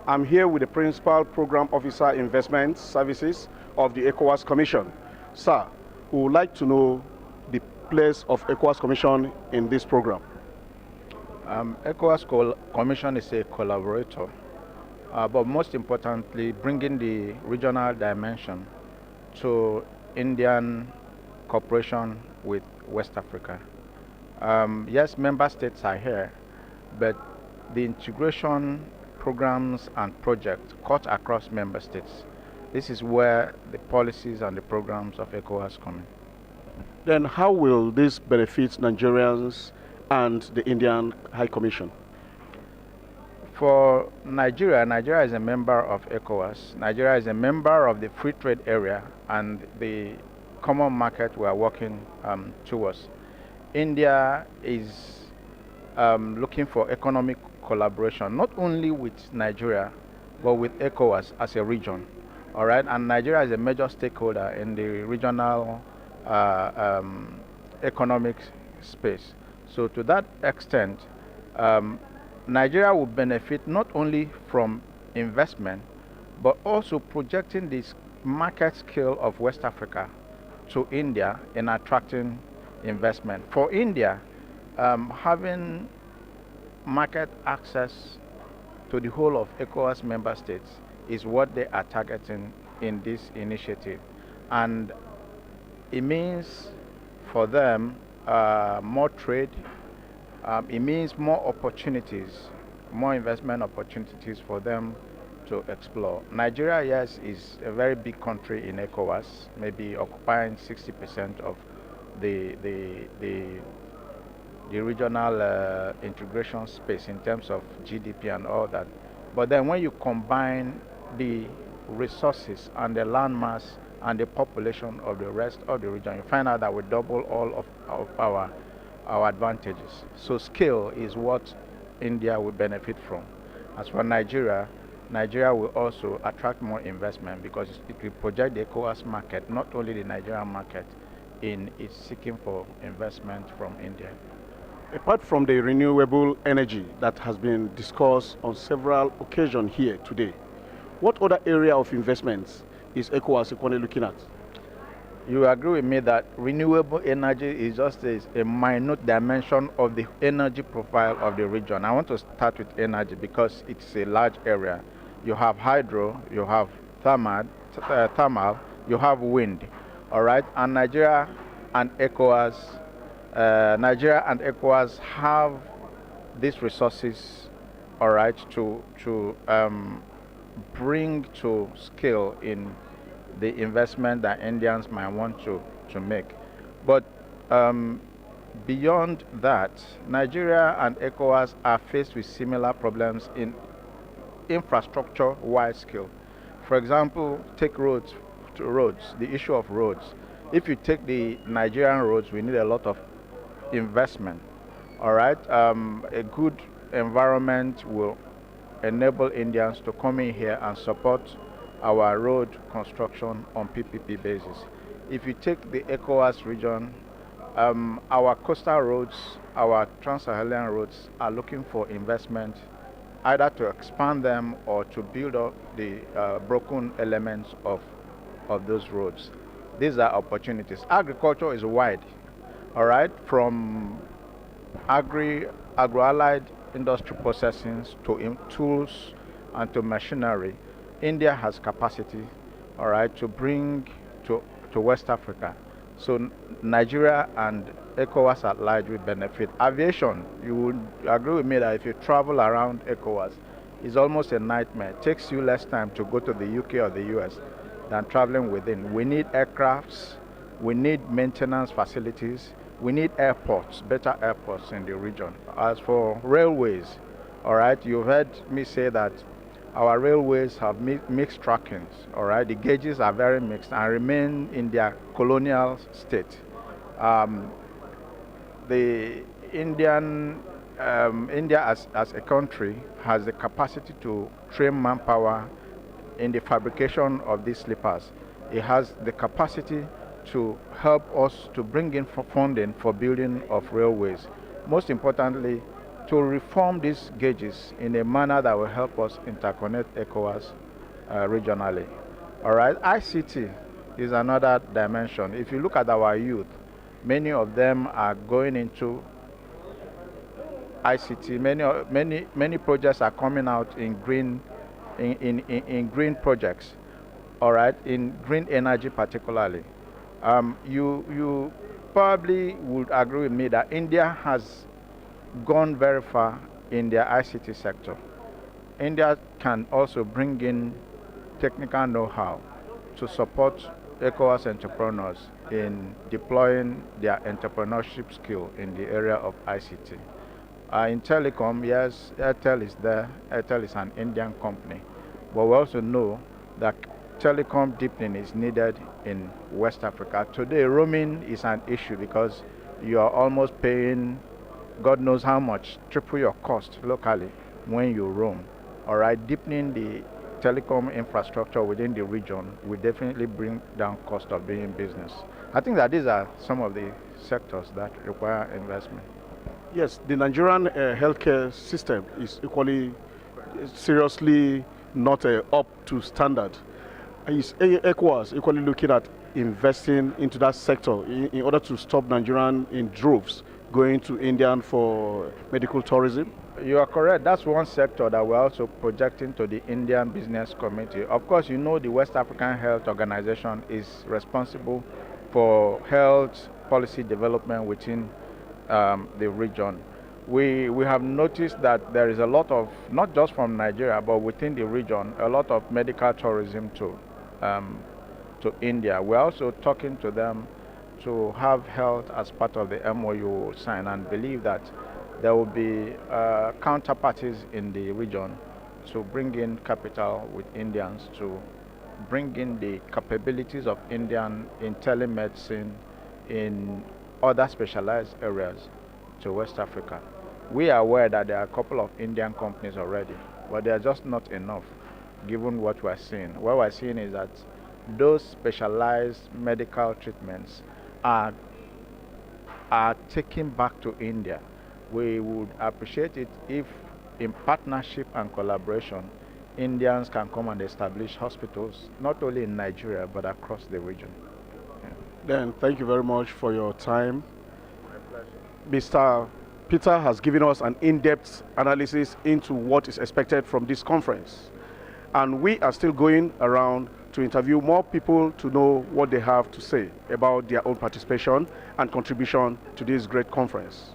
I'm here with the Principal Program Officer Investment Services of the ECOWAS Commission. Sir, we would like to know the place of ECOWAS Commission in this program. ECOWAS Commission is a collaborator, but most importantly, bringing the regional dimension to Indian cooperation with West Africa. Yes, member states are here, but the integration programs and projects cut across member states. This is where the policies and the programs of ECOWAS come in. Then how will this benefit Nigerians and the Indian High Commission? For Nigeria, Nigeria is a member of ECOWAS. Nigeria is a member of the free trade area and the common market we are working towards. India is looking for economic collaboration, not only with Nigeria, but with ECOWAS as a region. All right, and Nigeria is a major stakeholder in the regional economic space. So to that extent, Nigeria will benefit not only from investment, but also projecting this market scale of West Africa to India in attracting investment. For India, having market access to the whole of ECOWAS member states is what they are targeting in this initiative. And it means for them more trade, it means more opportunities, more investment opportunities for them to explore. Nigeria, yes, is a very big country in ECOWAS, maybe occupying 60% of the regional integration space in terms of GDP and all that. But then when you combine the resources and the landmass and the population of the rest of the region, you find out that we double all of our advantages. So scale is what India will benefit from. As for Nigeria, Nigeria will also attract more investment because it will project the ECOWAS market, not only the Nigerian market, in its seeking for investment from India. Apart from the renewable energy that has been discussed on several occasions here today, what other area of investments is ECOWAS equally looking at? You agree with me that renewable energy is just a minute dimension of the energy profile of the region. I want to start with energy because it's a large area. You have hydro, you have thermal, you have wind, all right? And Nigeria and ECOWAS have these resources, all right, to bring to scale in the investment that Indians might want to make. But beyond that, Nigeria and ECOWAS are faced with similar problems in infrastructure-wide scale. For example, take roads, the issue of roads. If you take the Nigerian roads, we need a lot of investment, all right? A good environment will enable Indians to come in here and support our road construction on PPP basis. If you take the ECOWAS region, our coastal roads, our trans-Saharan roads are looking for investment either to expand them or to build up the broken elements of those roads. These are opportunities. Agriculture is wide, all right, from agro-allied industry processing to tools and to machinery. India has capacity, all right, to bring to West Africa. So Nigeria and ECOWAS at large will benefit. Aviation, you would agree with me that if you travel around ECOWAS, it's almost a nightmare. It takes you less time to go to the UK or the US than traveling within. We need aircrafts, we need maintenance facilities, we need airports, better airports in the region. As for railways, all right, you've heard me say that our railways have mixed trackings, all right? The gauges are very mixed and remain in their colonial state. India as a country has the capacity to train manpower in the fabrication of these sleepers. It has the capacity to help us to bring in funding for building of railways. Most importantly, to reform these gauges in a manner that will help us interconnect ECOWAS regionally. All right, ICT is another dimension. If you look at our youth, many of them are going into ICT. Many projects are coming out in green, in green projects. All right, in green energy particularly. You probably would agree with me that India has gone very far in their ICT sector. India can also bring in technical know-how to support ECOWAS entrepreneurs in deploying their entrepreneurship skill in the area of ICT. In telecom, yes, Airtel is there. Airtel is an Indian company. But we also know that telecom deepening is needed in West Africa. Today, roaming is an issue because you are almost paying God knows how much, triple your cost locally when you roam. All right, deepening the telecom infrastructure within the region will definitely bring down cost of doing business. I think that these are some of the sectors that require investment. Yes, the Nigerian healthcare system is equally, seriously not up to standard. Is ECOWAS equally looking at investing into that sector in order to stop Nigerian in droves going to India for medical tourism? You are correct. That's one sector that we're also projecting to the Indian business community. Of course, you know the West African Health Organization is responsible for health policy development within the region. We have noticed that there is a lot of, not just from Nigeria, but within the region, a lot of medical tourism to India. We're also talking to them to have health as part of the MOU sign, and believe that there will be counterparties in the region to bring in capital with Indians, to bring in the capabilities of Indian in telemedicine, in other specialized areas to West Africa. We are aware that there are a couple of Indian companies already, but they are just not enough given what we're seeing. What we're seeing is that those specialized medical treatments are taken back to India. We would appreciate it if, in partnership and collaboration, Indians can come and establish hospitals, not only in Nigeria, but across the region. Yeah. Then, thank you very much for your time. My pleasure. Mr. Peter has given us an in-depth analysis into what is expected from this conference. And we are still going around to interview more people to know what they have to say about their own participation and contribution to this great conference.